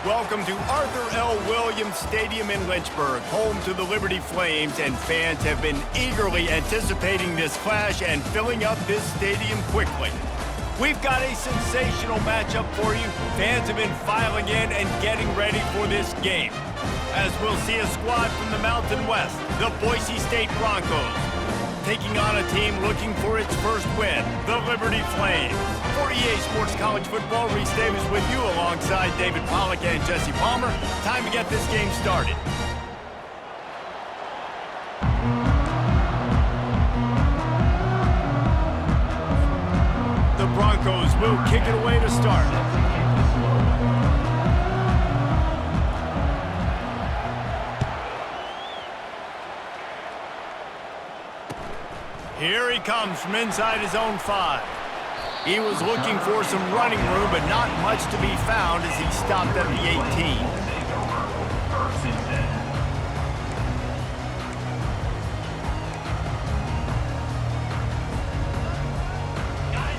Welcome to Arthur L. Williams Stadium in Lynchburg, home to the Liberty Flames, and fans have been eagerly anticipating this clash and filling up this stadium quickly. We've got a sensational matchup for you. Fans have been filing in and getting ready for this game. As we'll see a squad from the Mountain West, the Boise State Broncos, taking on a team looking for its first win, the Liberty Flames. For EA Sports College Football, Reese Davis with you alongside David Pollack and Jesse Palmer. Time to get this game started. The Broncos will kick it away to start. Here he comes from inside his own 5. He was looking for some running room, but not much to be found as he stopped at the 18.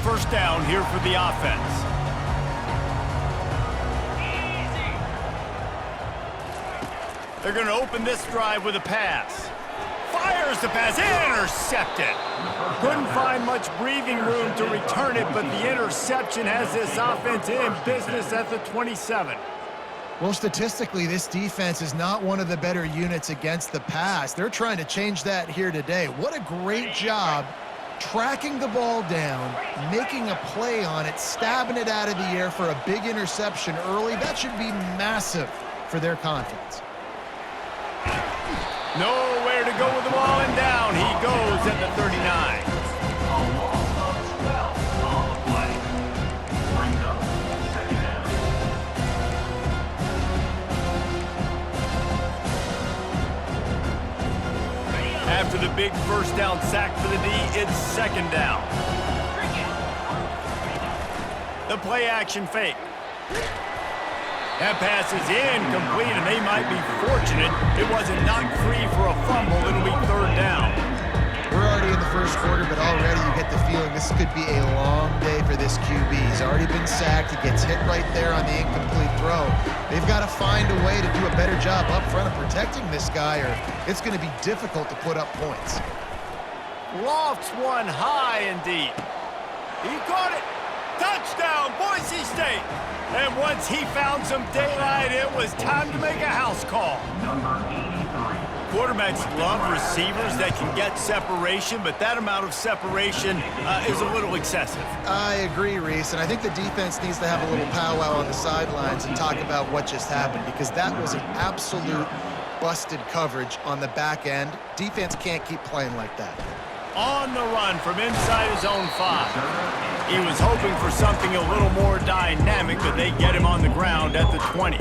First down here for the offense. They're going to open this drive with a pass. Fires the pass, intercepted. Couldn't find much breathing room to return it, but the interception has this offense in business at the 27. Well, statistically, this defense is not one of the better units against the pass. They're trying to change that here today. What a great job tracking the ball down, making a play on it, stabbing it out of the air for a big interception early. That should be massive for their confidence. Nowhere to go with the ball, and down he goes at the 39. After the big first down sack for the D, it's second down. The play action fake. That pass is incomplete, and they might be fortunate it wasn't knocked free for a fumble. It'll be third down. We're already in the first quarter, but already you get the feeling this could be a long day for this QB. He's already been sacked. He gets hit right there on the incomplete throw. They've got to find a way to do a better job up front of protecting this guy, or it's going to be difficult to put up points. Lofts one high and deep. He caught it. Touchdown, Boise State. And once he found some daylight, it was time to make a house call. Quarterbacks love receivers that can get separation, but that amount of separation is a little excessive. I agree, Reese, and I think the defense needs to have a little powwow on the sidelines and talk about what just happened, because that was an absolute busted coverage on the back end. Defense can't keep playing like that. On the run from inside his own 5. He was hoping for something a little more dynamic, but they get him on the ground at the 20.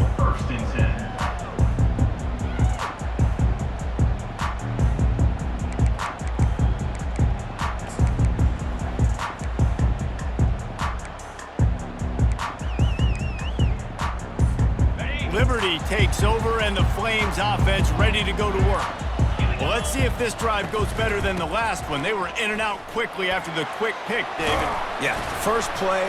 Liberty takes over, and the Flames offense ready to go to work. Well, let's see if this drive goes better than the last one. They were in and out quickly after the quick pick, David. Yeah, first play,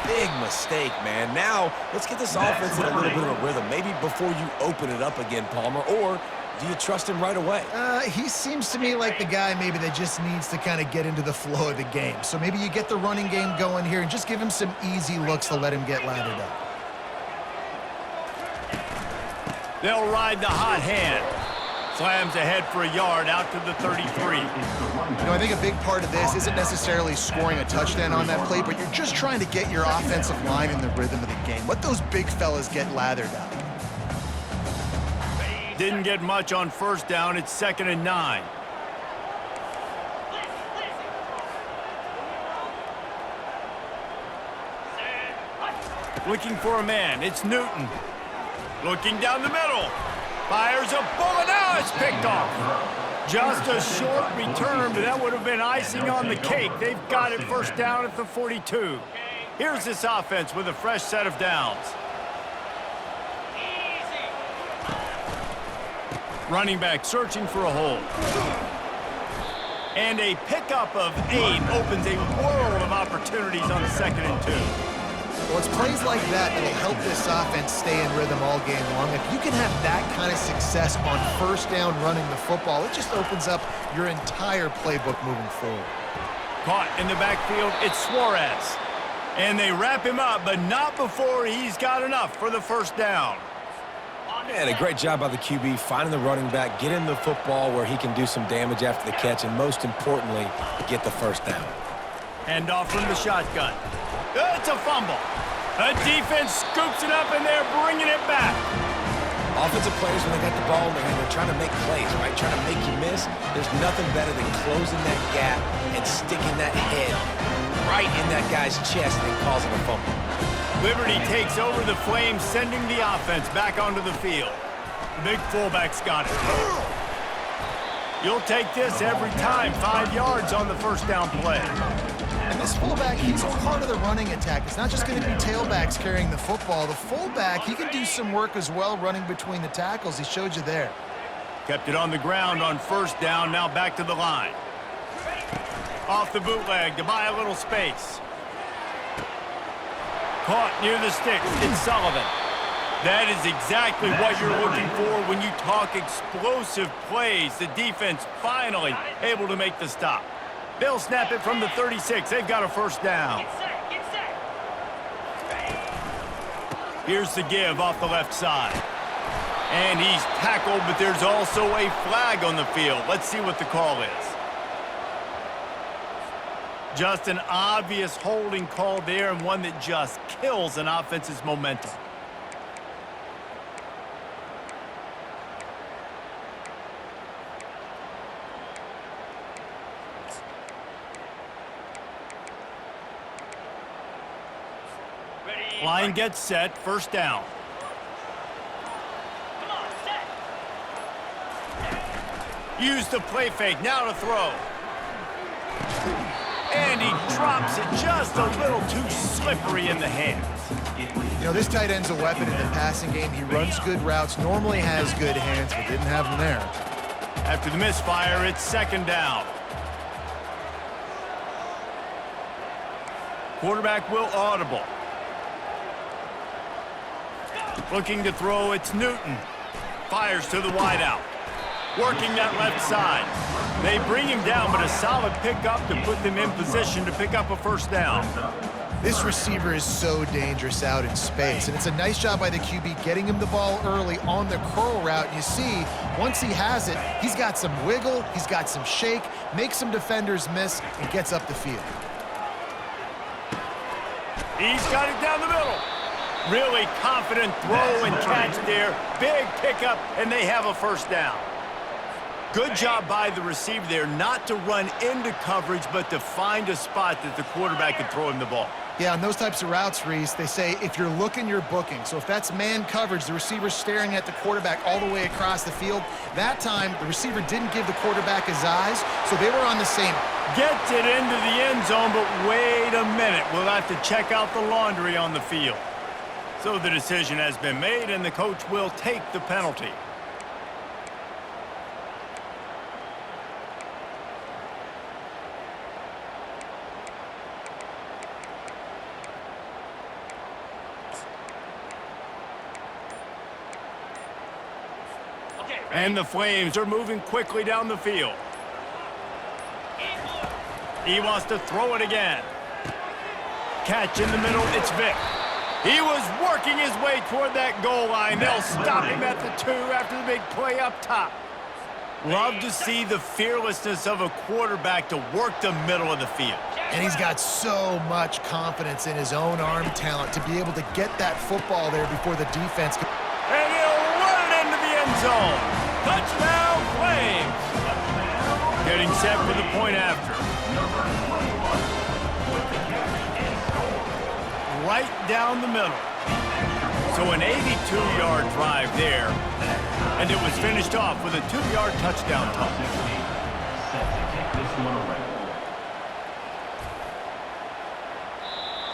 big mistake, man. Now, let's get this offense in a little bit of a rhythm. Maybe before you open it up again, Palmer, or do you trust him right away? He seems to me like the guy maybe that just needs to kind of get into the flow of the game. So maybe you get the running game going here and just give him some easy looks to let him get lathered up. They'll ride the hot hand. Slams ahead for a yard out to the 33. You know, I think a big part of this isn't necessarily scoring a touchdown on that play, but you're just trying to get your offensive line in the rhythm of the game. Let those big fellas get lathered up. Didn't get much on first down. It's 2nd and 9. Looking for a man. It's Newton. Looking down the middle. Fires a bullet. Now it's picked off. Just a short return, but that would have been icing on the cake. They've got it first down at the 42. Here's this offense with a fresh set of downs. Running back searching for a hole. And a pickup of 8 opens a world of opportunities on the 2nd and 2. Well, it's plays like that that'll help this offense stay in rhythm all game long. If you can have that kind of success on first down running the football, it just opens up your entire playbook moving forward. Caught in the backfield, it's Suarez. And they wrap him up, but not before he's got enough for the first down. Man, a great job by the QB, finding the running back, getting the football where he can do some damage after the catch, and most importantly, get the first down. Hand off from the shotgun. It's a fumble. The defense scoops it up, and they're bringing it back. Offensive players, when they got the ball in their hand, they're trying to make plays, right? Trying to make you miss. There's nothing better than closing that gap and sticking that head right in that guy's chest and causing a fumble. Liberty takes over the Flames, sending the offense back onto the field. The big fullback's got it. You'll take this every time. 5 yards on the first down play. And this fullback, he's a part of the running attack. It's not just going to be tailbacks carrying the football. The fullback, he can do some work as well running between the tackles. He showed you there. Kept it on the ground on first down, now back to the line. Off the bootleg to buy a little space. Caught near the sticks. It's Sullivan. That is exactly what you're looking for when you talk explosive plays. The defense finally able to make the stop. They'll snap it from the 36. They've got a first down. Here's the give off the left side. And he's tackled, but there's also a flag on the field. Let's see what the call is. Just an obvious holding call there, and one that just kills an offense's momentum. Line gets set, first down. Use the play fake, now to throw. And he drops it just a little too slippery in the hands. You know, this tight end's a weapon in the passing game. He runs good routes, normally has good hands, but didn't have them there. After the misfire, it's second down. Quarterback will audible. Looking to throw, it's Newton. Fires to the wideout. Working that left side. They bring him down, but a solid pickup to put them in position to pick up a first down. This receiver is so dangerous out in space, and it's a nice job by the QB getting him the ball early on the curl route. You see, once he has it, he's got some wiggle, he's got some shake, makes some defenders miss, and gets up the field. He's got it down the middle. Really confident throw and catch there. Big pickup, and they have a first down. Good job by the receiver there, not to run into coverage, but to find a spot that the quarterback can throw him the ball. Yeah, on those types of routes, Reese, they say if you're looking, you're booking. So if that's man coverage, the receiver's staring at the quarterback all the way across the field. That time, the receiver didn't give the quarterback his eyes, so they were on the same. Gets it into the end zone, but wait a minute. We'll have to check out the laundry on the field. So the decision has been made, and the coach will take the penalty. And the Flames are moving quickly down the field. He wants to throw it again. Catch in the middle, it's Vick. He was working his way toward that goal line. They'll stop him at the 2 after the big play up top. Love to see the fearlessness of a quarterback to work the middle of the field. And he's got so much confidence in his own arm talent to be able to get that football there before the defense can. And he'll run it into the end zone. Touchdown, Flames. Getting set for the point after. Right down the middle. So an 82-yard drive there. And it was finished off with a 2-yard touchdown toss.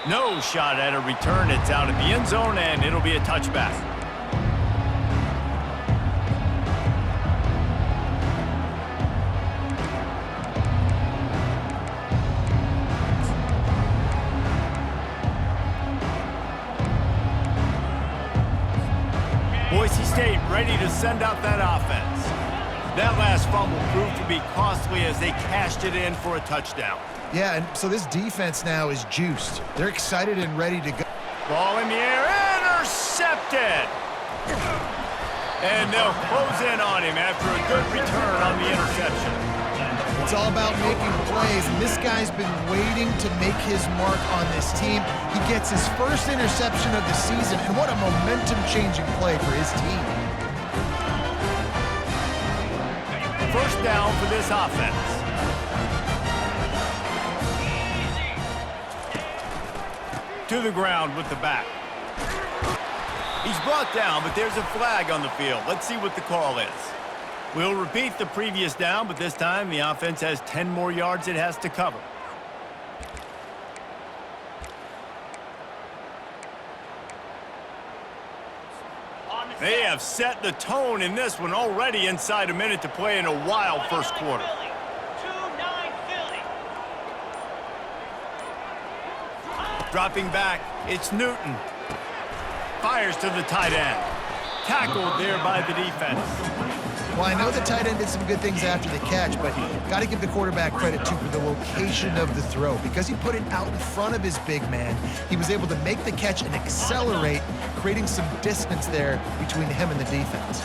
No shot at a return. It's out of the end zone, and it'll be a touchback. gate, ready to send out that offense. That last fumble proved to be costly as they cashed it in for a touchdown. Yeah, and so this defense now is juiced. They're excited and ready to go. Ball in the air, intercepted! And they'll close in on him after a good return on the interception. It's all about making plays, and this guy's been waiting to make his mark on this team. He gets his first interception of the season, and what a momentum-changing play for his team. First down for this offense. To the ground with the back. He's brought down, but there's a flag on the field. Let's see what the call is. We'll repeat the previous down, but this time the offense has 10 more yards it has to cover. They have set the tone in this one already inside a minute to play in a wild first quarter. Dropping back, it's Newton. Fires to the tight end. Tackled there by the defense. Well, I know the tight end did some good things after the catch, but got to give the quarterback credit, too, for the location of the throw. Because he put it out in front of his big man, he was able to make the catch and accelerate, creating some distance there between him and the defense.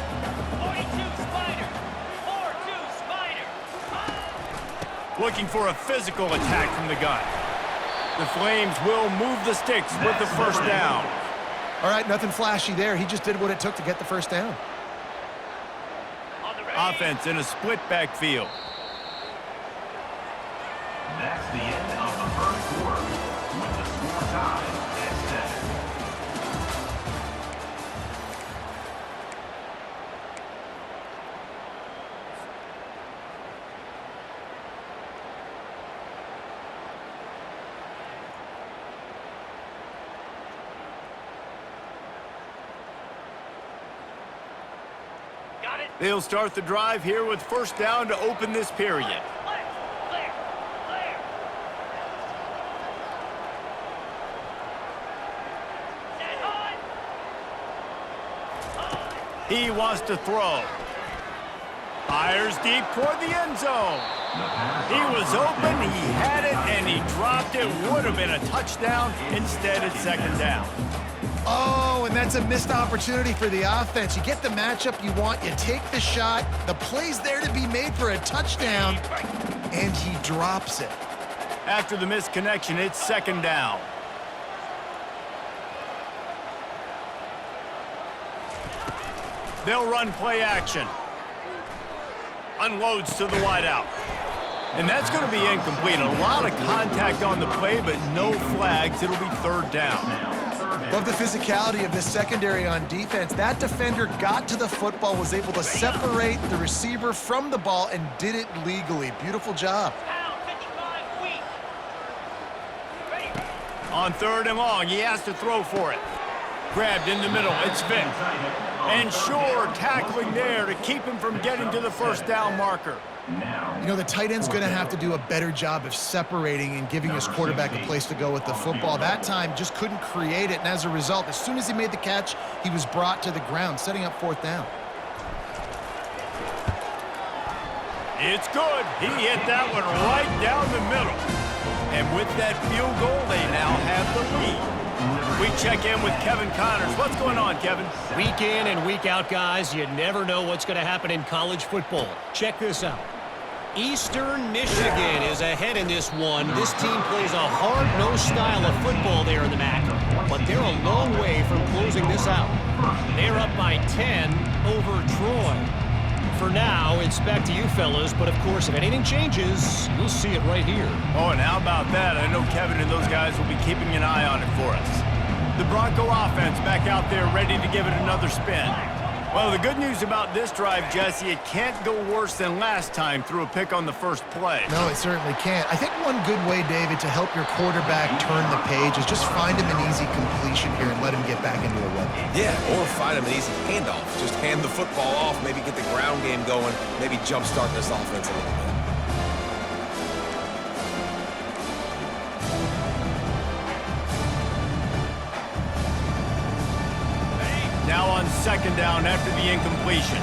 42 Spider. 4-2 Spider. Looking for a physical attack from the gun. The Flames will move the sticks with the first down. All right, nothing flashy there. He just did what it took to get the first down. Offense in a split backfield. That's the end of the first quarter with the score tied at 7. They'll start the drive here with first down to open this period. He wants to throw. Fires deep toward the end zone. He was open, he had it, and he dropped it. Would have been a touchdown. Instead, it's second down. Oh, and that's a missed opportunity for the offense. You get the matchup you want, you take the shot, the play's there to be made for a touchdown, and he drops it. After the missed connection, it's second down. They'll run play action. Unloads to the wideout. And that's going to be incomplete. A lot of contact on the play, but no flags. It'll be third down. Love the physicality of this secondary on defense. That defender got to the football, was able to separate the receiver from the ball, and did it legally. Beautiful job. On third and long, he has to throw for it. Grabbed in the middle, it's Vick. And Shore tackling there to keep him from getting to the first down marker. You know, the tight end's going to have to do a better job of separating and giving his quarterback a place to go with the football. That time just couldn't create it, and as a result, as soon as he made the catch, he was brought to the ground, setting up fourth down. It's good. He hit that one right down the middle. And with that field goal, they now have the lead. We check in with Kevin Connors. What's going on, Kevin? Week in and week out, guys, you never know what's going to happen in college football. Check this out. Eastern Michigan is ahead in this one. This team plays a hard-nosed style of football there in the MAC, but they're a long way from closing this out. They're up by 10 over Troy. For now, it's back to you fellas, but of course, if anything changes, you'll see it right here. Oh, and how about that? I know Kevin and those guys will be keeping an eye on it for us. The Bronco offense back out there ready to give it another spin. Well, the good news about this drive, Jesse, it can't go worse than last time through a pick on the first play. No, it certainly can't. I think one good way, David, to help your quarterback turn the page is just find him an easy completion here and let him get back into a run. Yeah, or find him an easy handoff. Just hand the football off, maybe get the ground game going, maybe jumpstart this offense a little bit. Now on second down after the incompletion.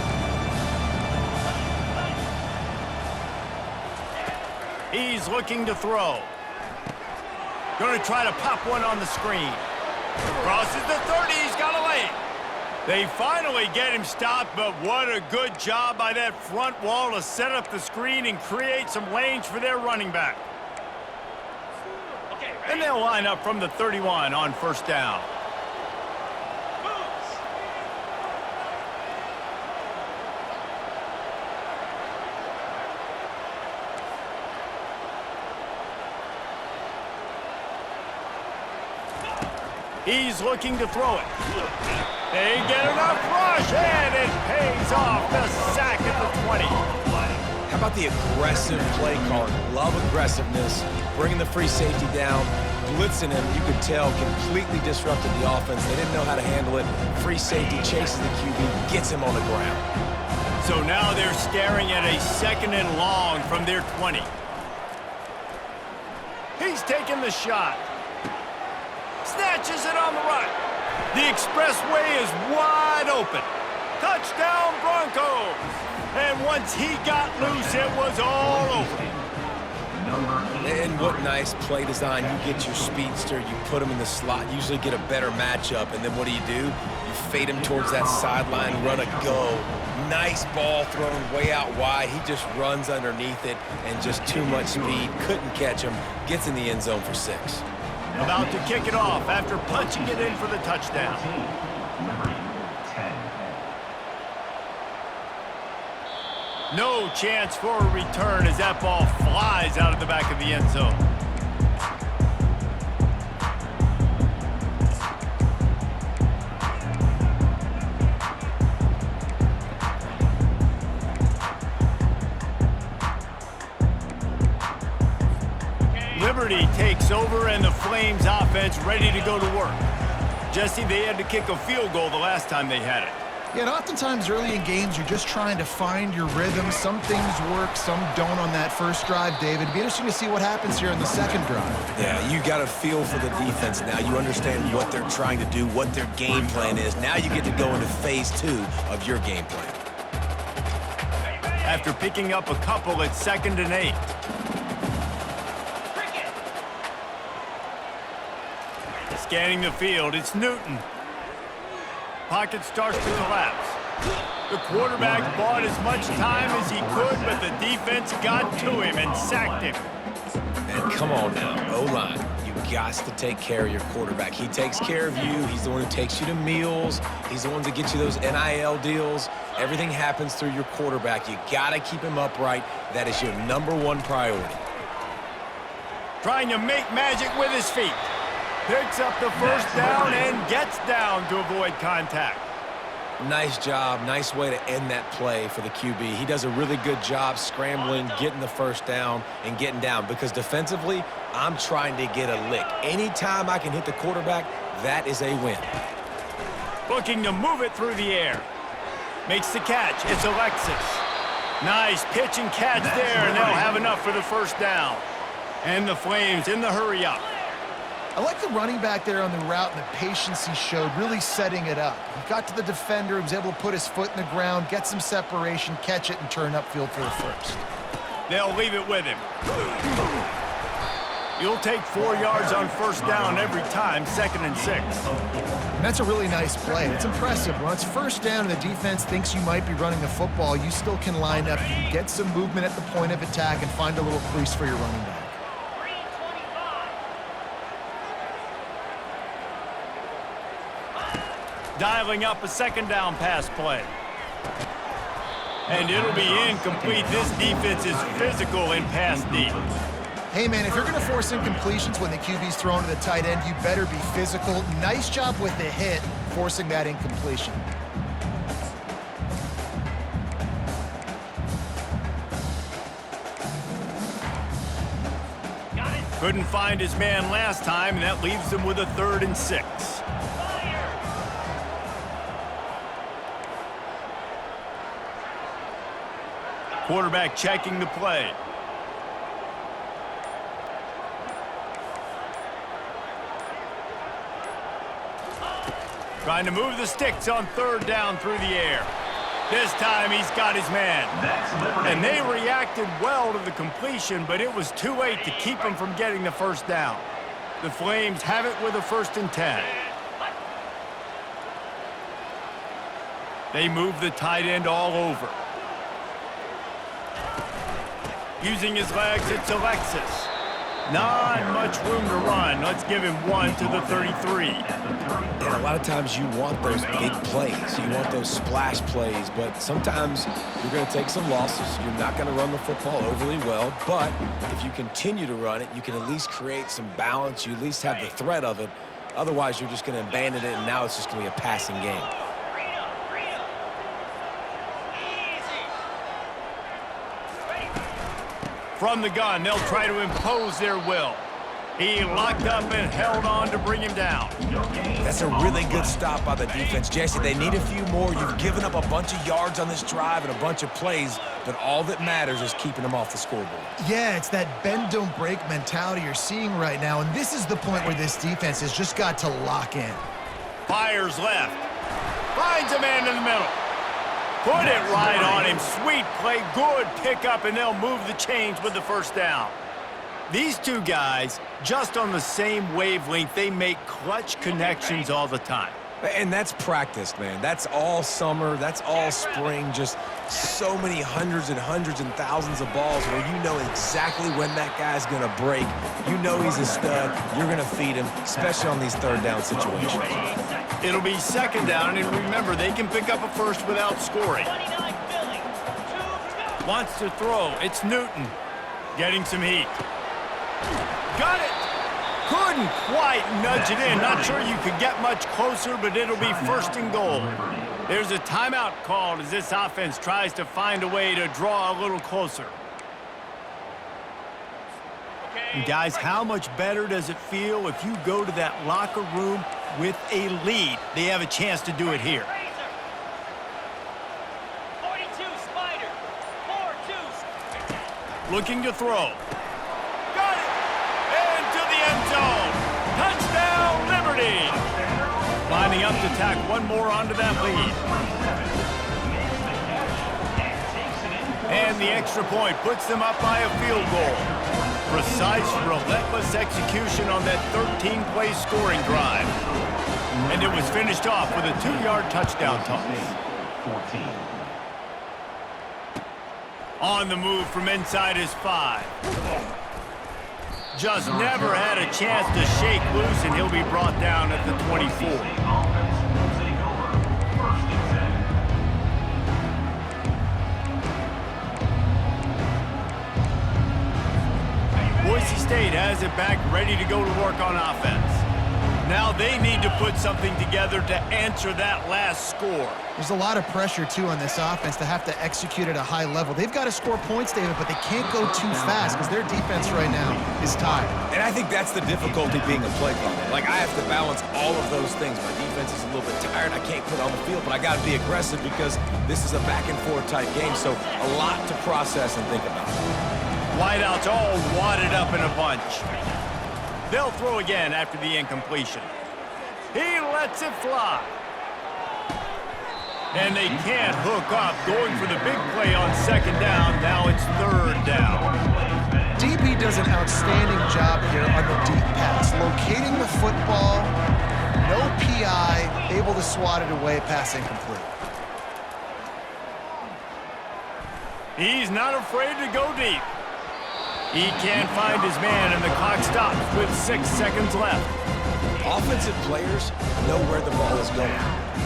He's looking to throw. Going to try to pop one on the screen. Crosses the 30. He's got a lane. They finally get him stopped, but what a good job by that front wall to set up the screen and create some lanes for their running back. And they'll line up from the 31 on first down. He's looking to throw it. They get enough rush, and it pays off. The sack at the 20. How about the aggressive play calling? Love aggressiveness, bringing the free safety down, blitzing him. You could tell completely disrupted the offense. They didn't know how to handle it. Free safety chases the QB, gets him on the ground. So now they're staring at a second and long from their 20. He's taking the shot. Snatches it on the right. The expressway is wide open. Touchdown Broncos. And once he got loose, it was all over. And what nice play design. You get your speedster, you put him in the slot, usually get a better matchup, and then what do? You fade him towards that sideline, run a go. Nice ball thrown way out wide. He just runs underneath it, and just too much speed. Couldn't catch him. Gets in the end zone for 6. About to kick it off after punching it in for the touchdown. No chance for a return as that ball flies out of the back of the end zone. Liberty takes over and the Flames offense ready to go to work. Jesse, they had to kick a field goal the last time they had it. Yeah, and oftentimes early in games, you're just trying to find your rhythm. Some things work, some don't on that first drive, David. It'd be interesting to see what happens here in the second drive. Yeah, you got a feel for the defense now. You understand what they're trying to do, what their game plan is. Now you get to go into phase 2 of your game plan. After picking up a couple at 2nd and 8. Scanning the field, it's Newton. Pocket starts to collapse. The quarterback bought as much time as he could, but the defense got to him and sacked him. And come on now, O-line. You got to take care of your quarterback. He takes care of you. He's the one who takes you to meals. He's the one that gets you those NIL deals. Everything happens through your quarterback. You got to keep him upright. That is your #1 priority. Trying to make magic with his feet. Picks up the first down and gets down to avoid contact. Nice job. Nice way to end that play for the QB. He does a really good job scrambling, getting the first down, and getting down. Because defensively, I'm trying to get a lick. Anytime I can hit the quarterback, that is a win. Looking to move it through the air. Makes the catch. It's Alexis. Nice pitch and catch there, and they'll have enough for the first down. And the Flames in the hurry-up. I like the running back there on the route and the patience he showed, really setting it up. He got to the defender, he was able to put his foot in the ground, get some separation, catch it, and turn upfield for the first. They'll leave it with him. You'll take 4 yards on first down every time, 2nd and 6. And that's a really nice play. It's impressive. When it's first down and the defense thinks you might be running the football, you still can line up, you get some movement at the point of attack, and find a little crease for your running back. Dialing up a 2nd down pass play. And it'll be incomplete. This defense is physical in pass deep. Hey, man, if you're going to force incompletions when the QB's thrown to the tight end, you better be physical. Nice job with the hit, forcing that incompletion. Couldn't find his man last time, and that leaves him with a 3rd and 6. Quarterback checking the play. Trying to move the sticks on third down through the air. This time he's got his man. And they reacted well to the completion, but it was too late to keep him from getting the first down. The Flames have it with a 1st and 10. They move the tight end all over. Using his legs, it's Alexis. Not much room to run. Let's give him 1 to the 33. And a lot of times you want those big plays. You want those splash plays, but sometimes you're going to take some losses. You're not going to run the football overly well, but if you continue to run it, you can at least create some balance. You at least have the threat of it. Otherwise, you're just going to abandon it, and now it's just going to be a passing game. From the gun, they'll try to impose their will. He locked up and held on to bring him down. That's a really good stop by the defense. Jesse, they need a few more. You've given up a bunch of yards on this drive and a bunch of plays, but all that matters is keeping them off the scoreboard. Yeah, it's that bend, don't break mentality you're seeing right now, and this is the point where this defense has just got to lock in. Fires left. Finds a man in the middle. Put it right on him. Sweet play. Good pickup, and they'll move the chains with the first down. These two guys, just on the same wavelength, they make clutch connections all the time. And that's practiced, man. That's all summer. That's all spring. Just so many hundreds and thousands of balls where you know exactly when that guy's going to break. You know he's a stud. You're going to feed him, especially on these third down situations. It'll be 2nd down, and remember, they can pick up a first without scoring. Wants to throw. It's Newton. Getting some heat. Got it. Couldn't quite nudge it in. Not sure you could get much closer, but it'll be 1st and goal. There's a timeout called as this offense tries to find a way to draw a little closer. And guys, how much better does it feel if you go to that locker room with a lead? They have a chance to do it here. 42 Spider. 4-2. Looking to throw. Got it! Into the end zone. Touchdown, Liberty! Lining up to tack one more onto that lead. And the extra point puts them up by a field goal. Precise, relentless execution on that 13-play scoring drive. And it was finished off with a 2-yard touchdown toss. 14. On the move from inside his 5. Just never had a chance to shake loose, and he'll be brought down at the 24. Boise State has it back, ready to go to work on offense. Now they need to put something together to answer that last score. There's a lot of pressure, too, on this offense to have to execute at a high level. They've got to score points, David, but they can't go too fast because their defense right now is tired. And I think that's the difficulty being a play caller. Like, I have to balance all of those things. My defense is a little bit tired. I can't put it on the field, but I got to be aggressive because this is a back-and-forth type game, so a lot to process and think about. Wideouts all wadded up in a bunch. They'll throw again after the incompletion. He lets it fly. And they can't hook up, going for the big play on 2nd down. Now it's 3rd down. DB does an outstanding job here on the deep pass, locating the football, no PI, able to swat it away, pass incomplete. He's not afraid to go deep. He can't find his man, and the clock stops with 6 seconds left. Offensive players know where the ball is going.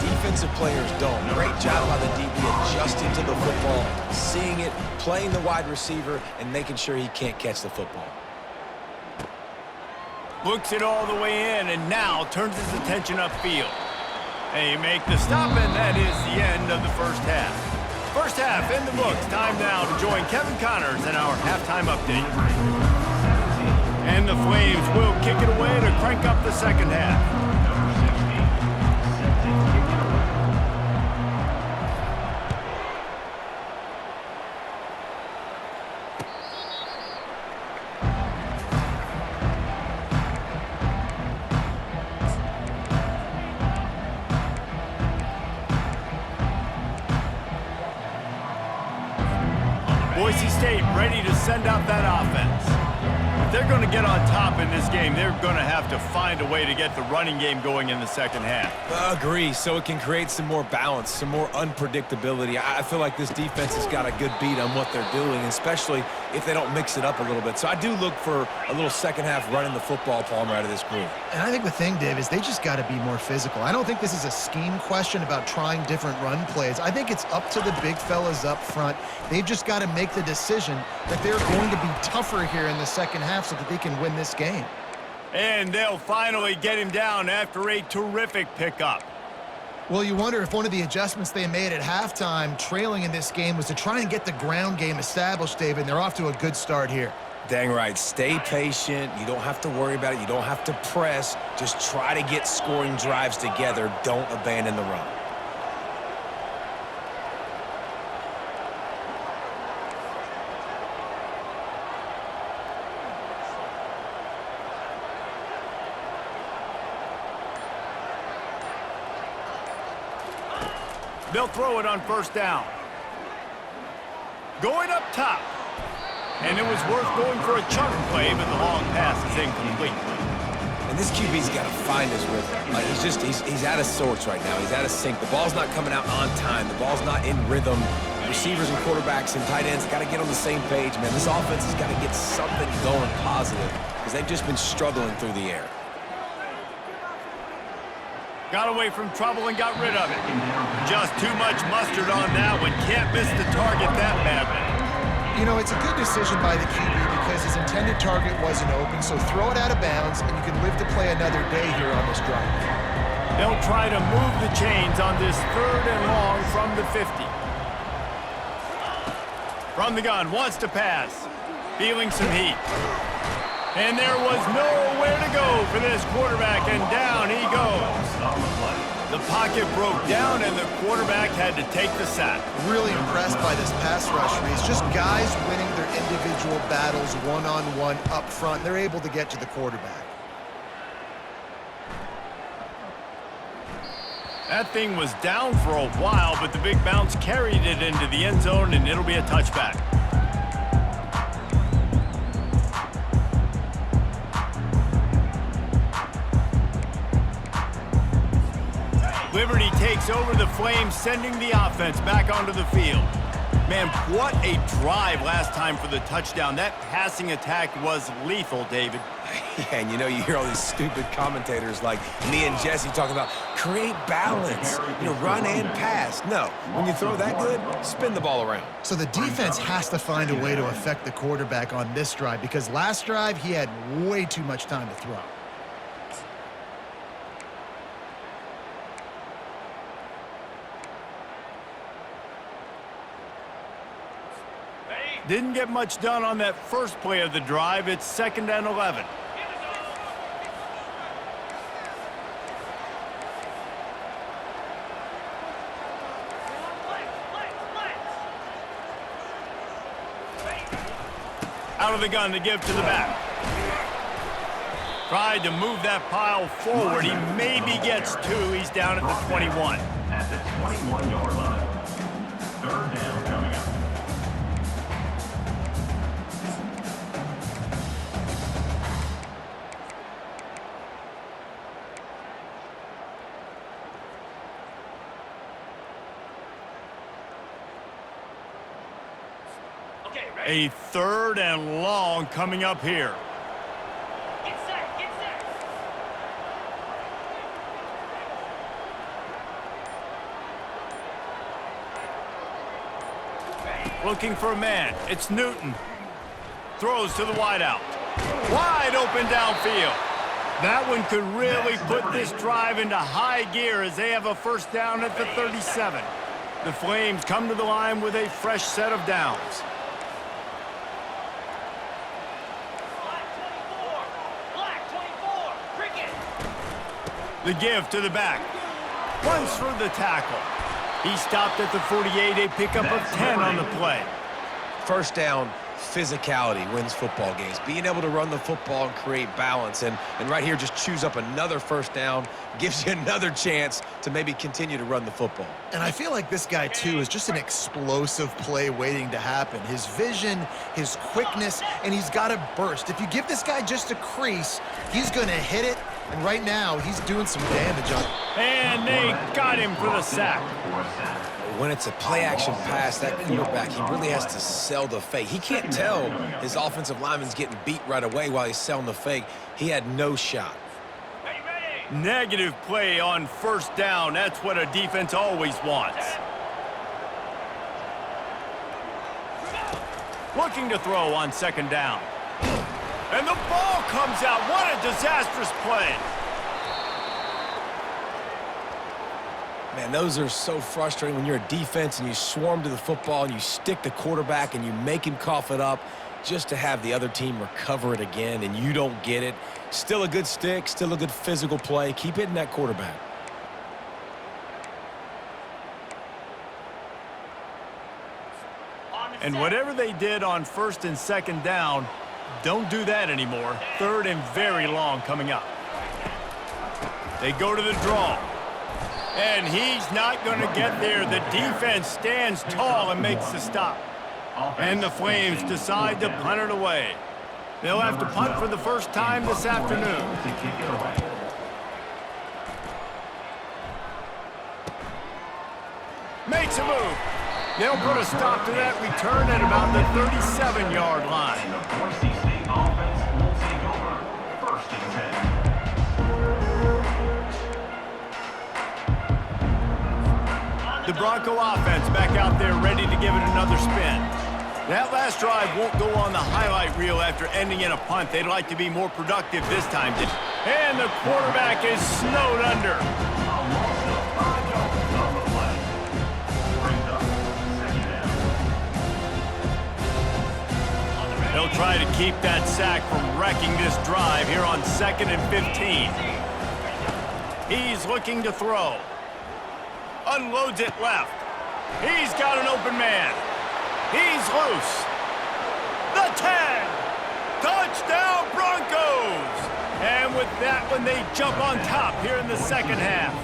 Defensive players don't. Great job by the DB adjusting to the football, seeing it, playing the wide receiver, and making sure he can't catch the football. Looks it all the way in, and now turns his attention upfield. They make the stop, and that is the end of the first half. First half in the books. Time now to join Kevin Connors in our halftime update. And the Flames will kick it away to crank up the second half. Boise State ready to send out that offense. If they're going to get on top in this game, they're going to have to find a way to get the running game going in the second half. Agree, so it can create some more balance, some more unpredictability. I feel like this defense has got a good beat on what they're doing, especially if they don't mix it up a little bit. So I do look for a little second half running the football, Palmer, out of this group. And I think the thing, Dave, is they just got to be more physical. I don't think this is a scheme question about trying different run plays. I think it's up to the big fellas up front. They've just got to make the decision that they're going to be tougher here in the second half so that they can win this game. And they'll finally get him down after a terrific pickup. Well, you wonder if one of the adjustments they made at halftime, trailing in this game, was to try and get the ground game established, David, and they're off to a good start here. Dang right. Stay patient. You don't have to worry about it. You don't have to press. Just try to get scoring drives together. Don't abandon the run. They'll throw it on first down. Going up top. And it was worth going for a chunk play, but the long pass is incomplete. And this QB's got to find his rhythm. Like he's out of sorts right now. He's out of sync. The ball's not coming out on time. The ball's not in rhythm. Receivers and quarterbacks and tight ends got to get on the same page, man. This offense has got to get something going positive because they've just been struggling through the air. Got away from trouble and got rid of it. Just too much mustard on that one. Can't miss the target that badly. You know, it's a good decision by the QB because his intended target wasn't open, so throw it out of bounds, and you can live to play another day here on this drive. They'll try to move the chains on this 3rd and long from the 50. From the gun, wants to pass. Feeling some heat. And there was nowhere to go for this quarterback, and down he goes. The pocket broke down, and the quarterback had to take the sack. Really impressed by this pass rush, Reese. Just guys winning their individual battles one-on-one up front. They're able to get to the quarterback. That thing was down for a while, but the big bounce carried it into the end zone, and it'll be a touchback. Liberty takes over the Flames, sending the offense back onto the field. Man, what a drive last time for the touchdown. That passing attack was lethal, David. Yeah, and you know, you hear all these stupid commentators like me and Jesse talking about create balance, run and pass. No, when you throw that good, spin the ball around. So the defense has to find a way to affect the quarterback on this drive because last drive he had way too much time to throw. Didn't get much done on that first play of the drive. It's 2nd and 11. Out of the gun to give to the back. Tried to move that pile forward. He maybe gets 2. He's down at the 21. At the 21-yard line. 3rd down coming up. A 3rd and long coming up here. Get set, get set. Looking for a man. It's Newton. Throws to the wideout. Wide open downfield. That one could really put this drive into high gear as they have a first down at the 37. The Flames come to the line with a fresh set of downs. The give to the back. Runs through the tackle. He stopped at the 48, a pickup of 10 on the play. First down, physicality wins football games. Being able to run the football and create balance. And right here, just choose up another first down, gives you another chance to maybe continue to run the football. And I feel like this guy, too, is just an explosive play waiting to happen. His vision, his quickness, and he's got a burst. If you give this guy just a crease, he's going to hit it. And right now, he's doing some damage on it. And they got him for the sack. When it's a play-action pass, that quarterback, he really has to sell the fake. He can't tell his offensive lineman's getting beat right away while he's selling the fake. He had no shot. Negative play on first down. That's what a defense always wants. Looking to throw on second down. And the ball comes out. What a disastrous play. Man, those are so frustrating when you're a defense and you swarm to the football and you stick the quarterback and you make him cough it up just to have the other team recover it again and you don't get it. Still a good stick, still a good physical play. Keep hitting that quarterback. And whatever they did on first and second down, don't do that anymore. Third and very long coming up. They go to the draw. And he's not going to get there. The defense stands tall and makes the stop. And the Flames decide to punt it away. They'll have to punt for the first time this afternoon. Makes a move. They'll put a stop to that return at about the 37-yard line. The Boise State offense will take over. First and 10. The Bronco offense back out there ready to give it another spin. That last drive won't go on the highlight reel after ending in a punt. They'd like to be more productive this time. And the quarterback is snowed under. A loss of 5 yards on the play. Brings up second down. They'll try to keep that sack from wrecking this drive here on 2nd and 15. He's looking to throw. Unloads it left. He's got an open man. He's loose. The 10. Touchdown Broncos. And with that one, they jump on top here in the second half.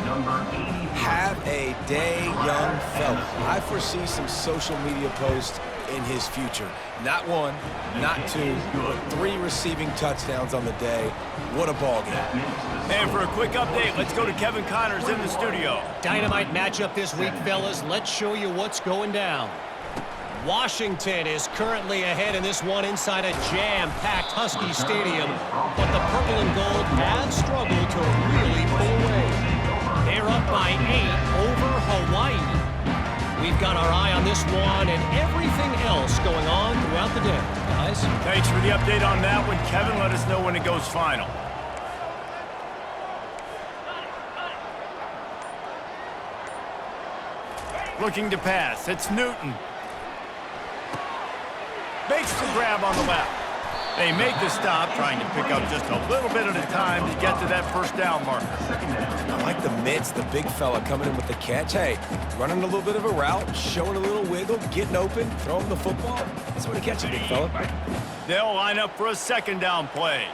Number 80. Have a day, young fella. I foresee some social media posts in his future. Not one, not two, but 3 receiving touchdowns on the day. What a ball game. And for a quick update, let's go to Kevin Connors in the studio. Dynamite matchup this week, fellas. Let's show you what's going down. Washington is currently ahead in this one inside a jam-packed Husky Stadium, but the purple and gold have struggled to really pull away. They're up by 8 over Hawaii. We've got our eye on this one and everything else going on throughout the day, guys. Thanks for the update on that one, Kevin. Let us know when it goes final. Looking to pass. It's Newton. Makes the grab on the left. They make the stop, trying to pick up just a little bit at a time to get to that first down marker. I like the mitts, the big fella coming in with the catch. Hey, running a little bit of a route, showing a little wiggle, getting open, throwing the football. That's what he catches, big fella. They'll line up for a second down play.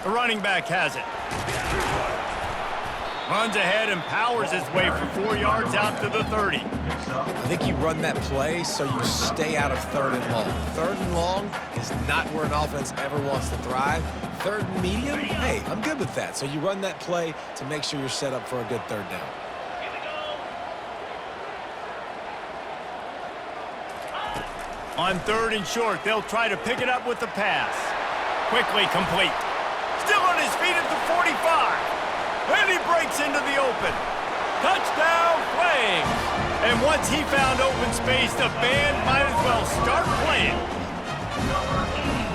The running back has it. Runs ahead and powers his way for 4 yards out to the 30. I think you run that play so you stay out of 3rd and long. 3rd and long is not where an offense ever wants to thrive. 3rd and medium, hey, I'm good with that. So you run that play to make sure you're set up for a good 3rd down. On 3rd and short, they'll try to pick it up with the pass. Quickly complete. Still on his feet at the 45. And he breaks into the open. Touchdown Flames. And once he found open space, the band might as well start playing.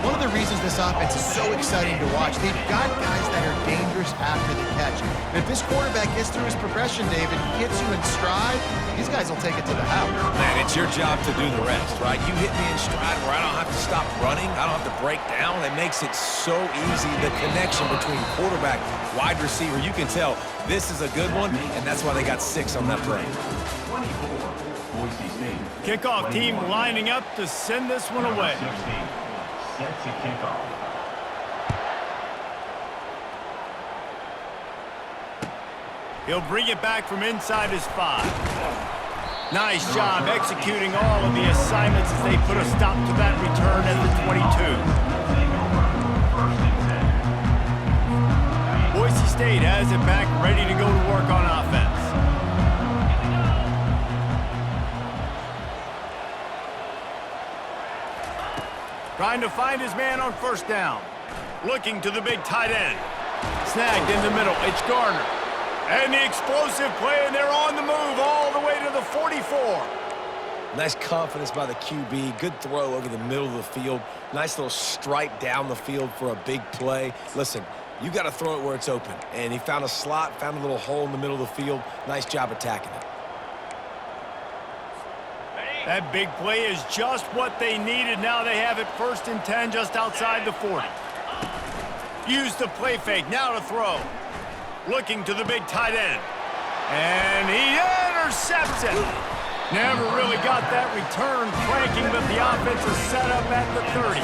One of the reasons this offense is so exciting to watch. They've got guys that are dangerous after the catch. And if this quarterback gets through his progression, David, he hits you in stride, these guys will take it to the house. Man, it's your job to do the rest, right? You hit me in stride where I don't have to stop running. I don't have to break down. It makes it so easy. The connection between quarterback, wide receiver, you can tell this is a good one, and that's why they got 6 on that play. 24, Boise State. Kickoff team lining up to send this one away. 16, set to kick off. He'll bring it back from inside his 5. Nice job executing all of the assignments as they put a stop to that return at the 22. Boise State has it back, ready to go to work on offense. Trying to find his man on first down. Looking to the big tight end. Snagged in the middle. It's Garner. And the explosive play, and they're on the move all the way to the 44. Nice confidence by the QB. Good throw over the middle of the field. Nice little stripe down the field for a big play. Listen, you got to throw it where it's open. And he found a slot, found a little hole in the middle of the field. Nice job attacking it. That big play is just what they needed. Now they have it 1st and 10 just outside the 40. Use the play fake. Now to throw. Looking to the big tight end. And he intercepts it. Never really got that return cranking, but the offense is set up at the 30.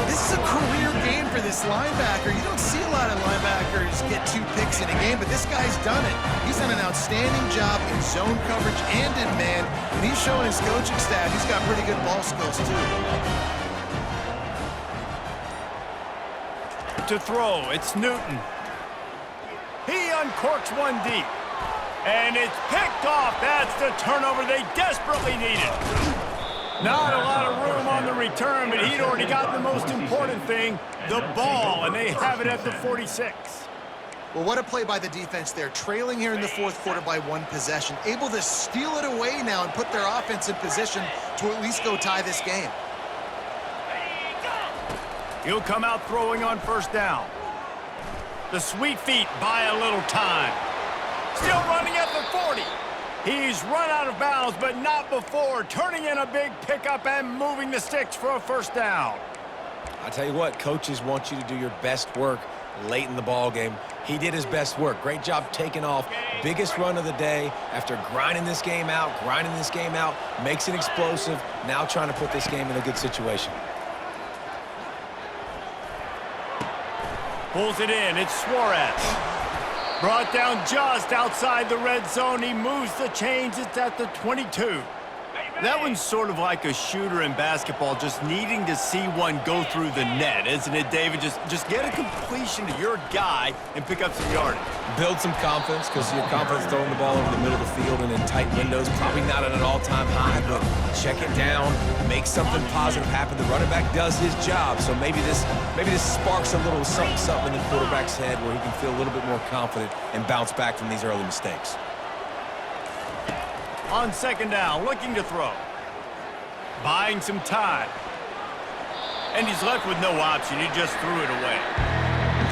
This is a career game for this linebacker. You don't see a lot of linebackers get 2 picks in a game, but this guy's done it. He's done an outstanding job in zone coverage and in man, and he's showing his coaching staff he's got pretty good ball skills, too. To throw, it's Newton. He uncorks one deep. And it's picked off. That's the turnover they desperately needed. Not a lot of room on the return, but he'd already got the most important thing, the ball, and they have it at the 46. Well, what a play by the defense there. Trailing here in the 4th quarter by 1 possession. Able to steal it away now and put their offense in position to at least go tie this game. He'll come out throwing on first down. The sweet feet buy a little time. Still running at the 40. He's run out of bounds, but not before. Turning in a big pickup and moving the sticks for a first down. I tell you what, coaches want you to do your best work late in the ball game. He did his best work. Great job taking off. Biggest run of the day after grinding this game out, makes it explosive. Now trying to put this game in a good situation. Pulls it in. It's Suarez. Brought down just outside the red zone. He moves the chains. It's at the 22. That one's sort of like a shooter in basketball, just needing to see one go through the net, isn't it, David? Just get a completion to your guy and pick up some yardage. Build some confidence, because your confidence throwing the ball over the middle of the field and in tight windows, probably not at an all-time high, but check it down, make something positive happen. The running back does his job, so maybe this sparks a little something in the quarterback's head where he can feel a little bit more confident and bounce back from these early mistakes. On second down, looking to throw. Buying some time. And he's left with no option. He just threw it away.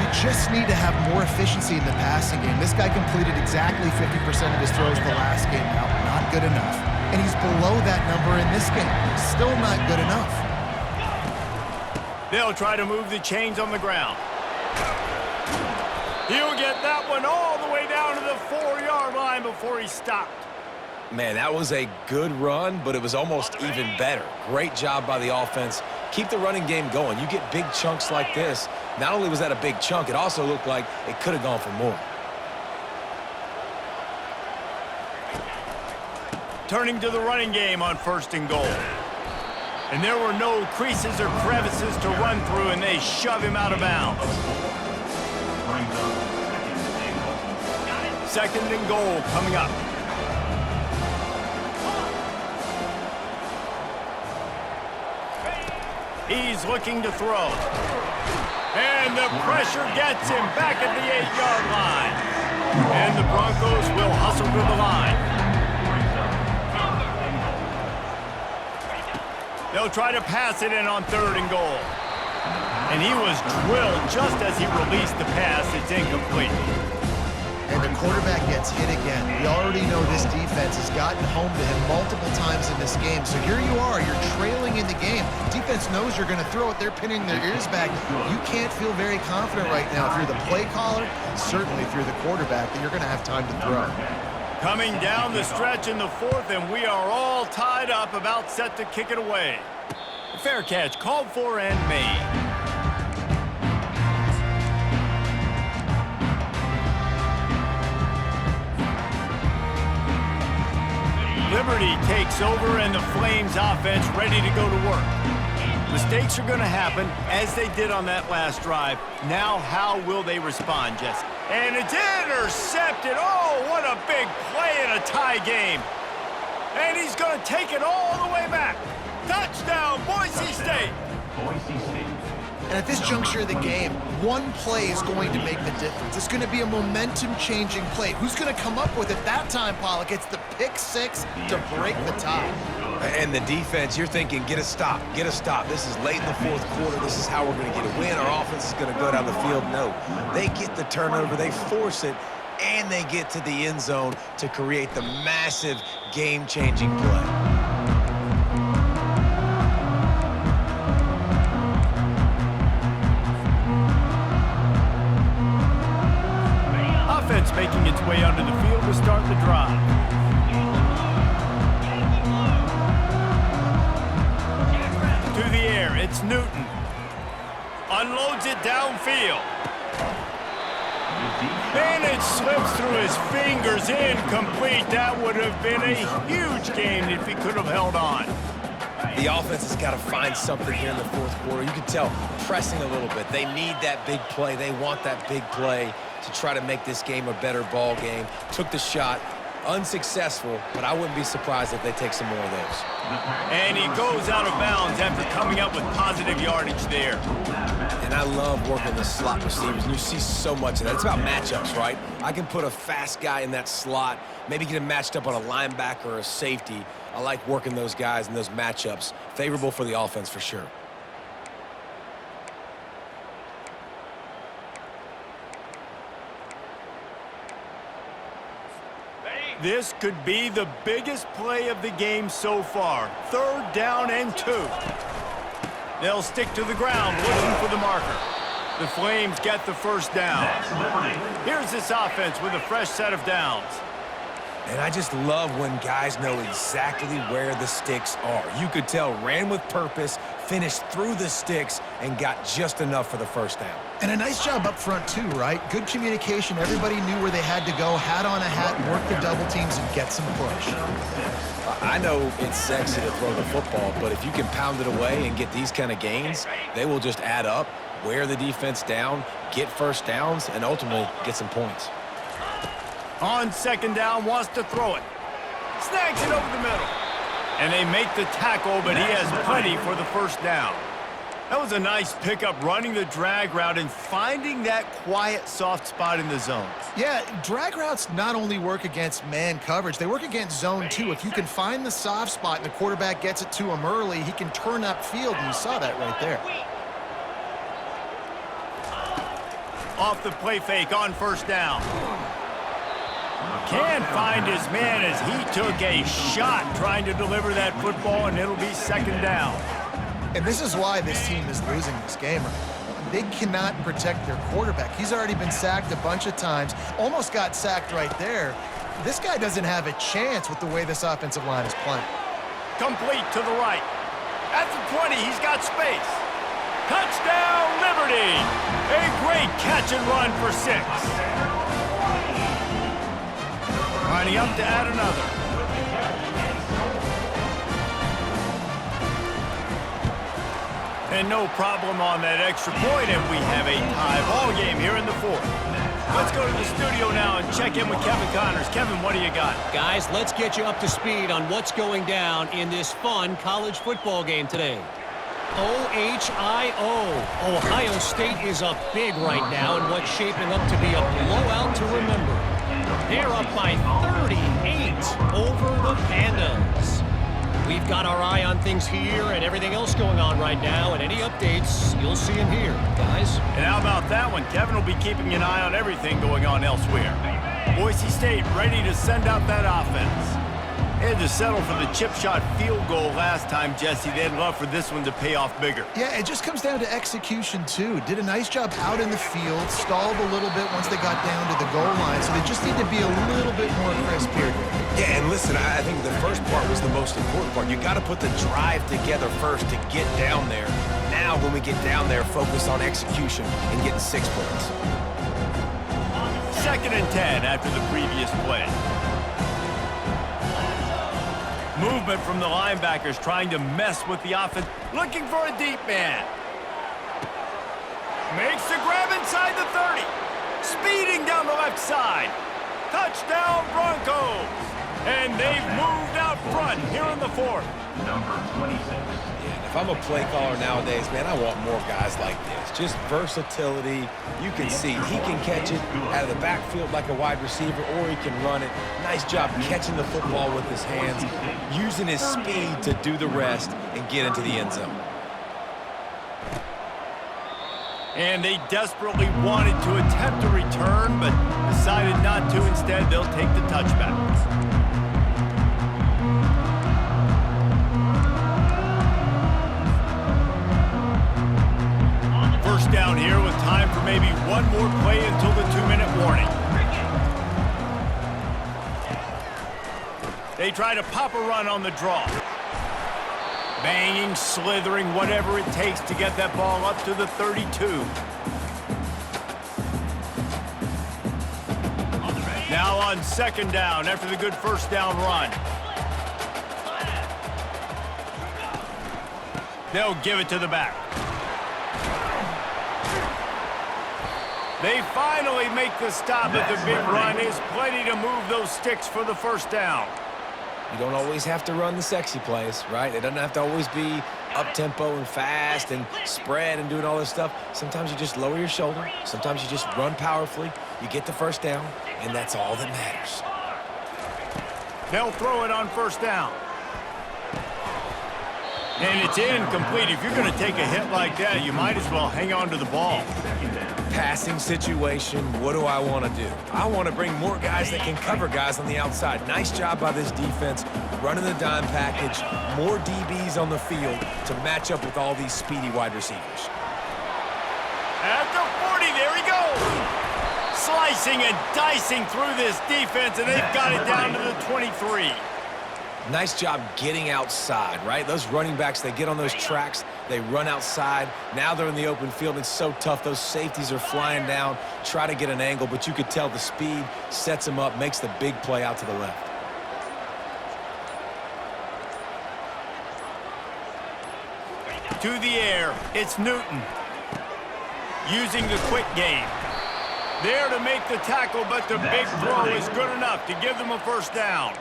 You just need to have more efficiency in the passing game. This guy completed exactly 50% of his throws the last game. Now, not good enough. And he's below that number in this game. Still not good enough. They'll try to move the chains on the ground. He'll get that one all the way down to the 4-yard line before he stopped. Man, that was a good run, but it was almost even better. Great job by the offense. Keep the running game going. You get big chunks like this. Not only was that a big chunk, it also looked like it could have gone for more. Turning to the running game on 1st and goal. And there were no creases or crevices to run through, and they shove him out of bounds. Second and goal coming up. He's looking to throw. And the pressure gets him back at the 8-yard line. And the Broncos will hustle to the line. They'll try to pass it in on 3rd and goal. And he was drilled just as he released the pass. It's incomplete. And the quarterback gets hit again. We already know this defense has gotten home to him multiple times in this game. So here you are, you're trailing in the game. Defense knows you're going to throw it. They're pinning their ears back. You can't feel very confident right now if you're the play caller, certainly if you're the quarterback, that you're going to have time to throw. Coming down the stretch in the fourth, and we are all tied up, about set to kick it away. Fair catch called for and made. Liberty takes over, and the Flames offense ready to go to work. Mistakes are going to happen, as they did on that last drive. Now, how will they respond, Jesse? And it's intercepted. Oh, what a big play in a tie game. And he's going to take it all the way back. Touchdown, Boise State. Boise State. And at this juncture of the game, one play is going to make the difference. It's going to be a momentum-changing play. Who's going to come up with it that time, Pollock? It's the pick six to break the tie. And the defense, you're thinking, get a stop, get a stop. This is late in the fourth quarter. This is how we're going to get a win. Our offense is going to go down the field. No, they get the turnover, they force it, and they get to the end zone to create the massive game-changing play. Offense making its way onto the field to start the drive. To the air, it's Newton. Unloads it downfield. And it slips through his fingers, incomplete. That would have been a huge game if he could have held on. The offense has got to find something here in the fourth quarter. You can tell pressing a little bit. They need that big play. They want that big play to try to make this game a better ball game. Took the shot, unsuccessful, but I wouldn't be surprised if they take some more of those. And he goes out of bounds after coming up with positive yardage there. And I love working the slot receivers, and you see so much of that. It's about matchups, right? I can put a fast guy in that slot, maybe get him matched up on a linebacker or a safety. I like working those guys in those matchups. Favorable for the offense for sure. This could be the biggest play of the game so far. 3rd down and 2. They'll stick to the ground looking for the marker. The Flames get the first down. Here's this offense with a fresh set of downs. And I just love when guys know exactly where the sticks are. You could tell ran with purpose, finished through the sticks, and got just enough for the first down. And a nice job up front too, right? Good communication. Everybody knew where they had to go, hat on a hat, work the double teams, and get some push. I know it's sexy to throw the football, but if you can pound it away and get these kind of gains, they will just add up, wear the defense down, get first downs, and ultimately get some points. On 2nd down, wants to throw it. Snags it over the middle. And they make the tackle, but he has plenty for the first down. That was a nice pickup, running the drag route and finding that quiet, soft spot in the zone. Yeah, drag routes not only work against man coverage, they work against zone too. If you can find the soft spot and the quarterback gets it to him early, he can turn upfield, and you saw that right there. Off the play fake on 1st down. Can't find his man as he took a shot trying to deliver that football, and it'll be 2nd down. And this is why this team is losing this game right now. They cannot protect their quarterback. He's already been sacked a bunch of times, almost got sacked right there. This guy doesn't have a chance with the way this offensive line is playing. Complete to the right. At the 20, he's got space. Touchdown, Liberty! A great catch and run for 6. Lining up to add another. And no problem on that extra point, and we have a tie ball game here in the 4th. Let's go to the studio now and check in with Kevin Connors. Kevin, what do you got? Guys, let's get you up to speed on what's going down in this fun college football game today. OHIO. Ohio State is up big right now in what's shaping up to be a blowout to remember. They're up by 38 over the Pandas. We've got our eye on things here and everything else going on right now, and any updates, you'll see them here, guys. And how about that one? Kevin will be keeping an eye on everything going on elsewhere. Boise State ready to send out that offense. They had to settle for the chip shot field goal last time, Jesse. They'd love for this one to pay off bigger. Yeah, it just comes down to execution, too. Did a nice job out in the field, stalled a little bit once they got down to the goal line, so they just need to be a little bit more crisp here. Yeah, and listen, I think the first part was the most important part. You got to put the drive together first to get down there. Now, when we get down there, focus on execution and getting 6 points. 2nd and 10 after the previous play. Movement from the linebackers trying to mess with the offense. Looking for a deep man. Makes the grab inside the 30. Speeding down the left side. Touchdown Broncos. And they've moved out front here in the 4th. Number 26. If I'm a play caller nowadays, man, I want more guys like this. Just versatility. You can see he can catch it out of the backfield like a wide receiver, or he can run it. Nice job catching the football with his hands, using his speed to do the rest and get into the end zone. And they desperately wanted to attempt a return, but decided not to. Instead, they'll take the touchback. First down here with time for maybe one more play until the 2-minute warning. They try to pop a run on the draw. Banging, slithering, whatever it takes to get that ball up to the 32. Now on 2nd down after the good first down run. They'll give it to the back. They finally make the stop at the big run. There's plenty to move those sticks for the first down. You don't always have to run the sexy plays, right? It doesn't have to always be up-tempo and fast and spread and doing all this stuff. Sometimes you just lower your shoulder. Sometimes you just run powerfully. You get the first down, and that's all that matters. They'll throw it on 1st down. And it's incomplete. If you're going to take a hit like that, you might as well hang on to the ball. Passing situation, what do I want to do? I want to bring more guys that can cover guys on the outside. Nice job by this defense, running the dime package, more DBs on the field to match up with all these speedy wide receivers. At the 40, there he goes. Slicing and dicing through this defense, and they've got it down to the 23. Nice job getting outside, right? Those running backs, they get on those tracks, they run outside. Now they're in the open field. It's so tough. Those safeties are flying down, try to get an angle, but you could tell the speed sets them up, makes the big play out to the left. To the air, it's Newton. Using the quick game. There to make the tackle, but the big throw is good enough to give them a first down.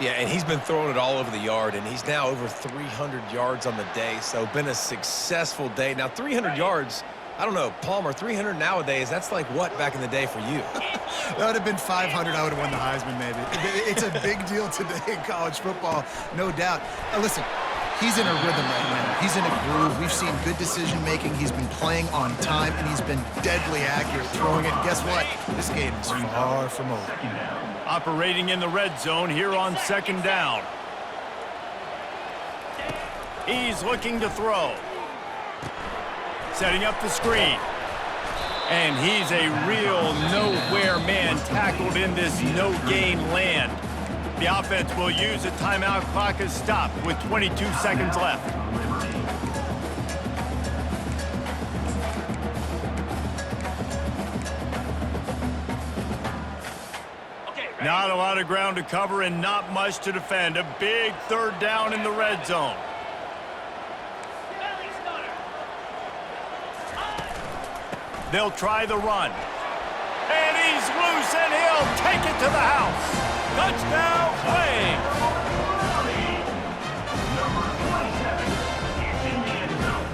Yeah, and he's been throwing it all over the yard, and he's now over 300 yards on the day, so been a successful day. Now, 300 yards, I don't know, Palmer, 300 nowadays, that's like what back in the day for you? That would have been 500. I would have won the Heisman, maybe. It's a big deal today in college football, no doubt. Listen, he's in a rhythm right now. He's in a groove. We've seen good decision-making. He's been playing on time, and he's been deadly accurate throwing it. And guess what? This game is far from over. Operating in the red zone here on 2nd down. He's looking to throw. Setting up the screen. And he's a real nowhere man tackled in this no-gain land. The offense will use a timeout. Clock is stopped with 22 seconds left. Not a lot of ground to cover and not much to defend. A big 3rd down in the red zone. They'll try the run. And he's loose, and he'll take it to the house. Touchdown, Flames. Number 27 is in the end zone.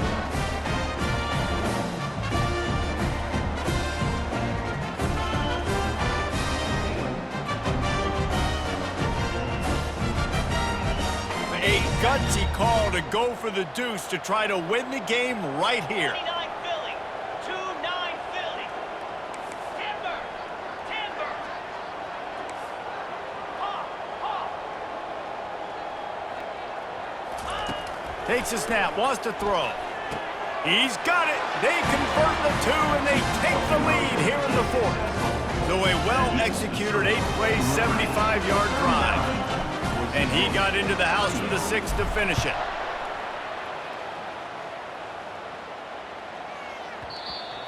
gutsy call to go for the deuce to try to win the game right here. 29 Philly. 2-9 Philly. Timber. Timber. Takes a snap, wants to throw. He's got it. They convert the two, and they take the lead here in the fourth. So a well-executed 8-play, 75-yard drive. And he got into the house from the 6 to finish it.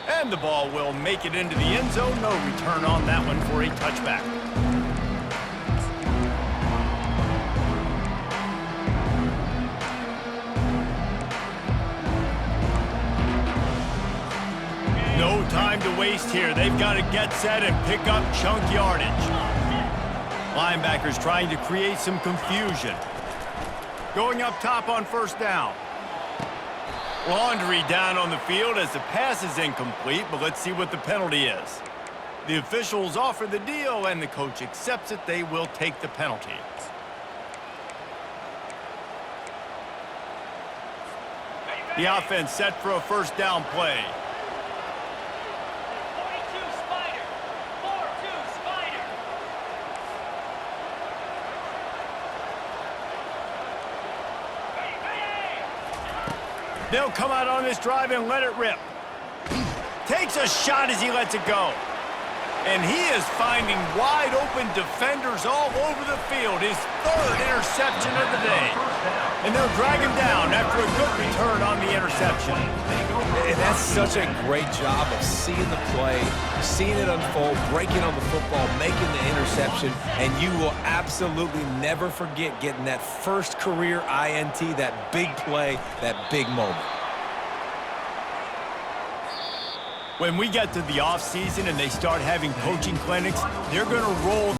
And the ball will make it into the end zone. No return on that one for a touchback. No time to waste here. They've got to get set and pick up chunk yardage. Linebackers trying to create some confusion. Going up top on first down. Laundry down on the field as the pass is incomplete, but let's see what the penalty is. The officials offer the deal, and the coach accepts it. They will take the penalty. The offense set for a first down play. 42 Spider. 4-2 Spider. They'll come out on this drive and let it rip. Takes a shot as he lets it go. And he is finding wide open defenders all over the field. His third interception of the day. And they'll drag him down after a good return on the interception. And that's such a great job of seeing the play, seeing it unfold, breaking on the football, making the interception, and you will absolutely never forget getting that first career INT, that big play, that big moment. When we get to the offseason and they start having coaching clinics, they're going to roll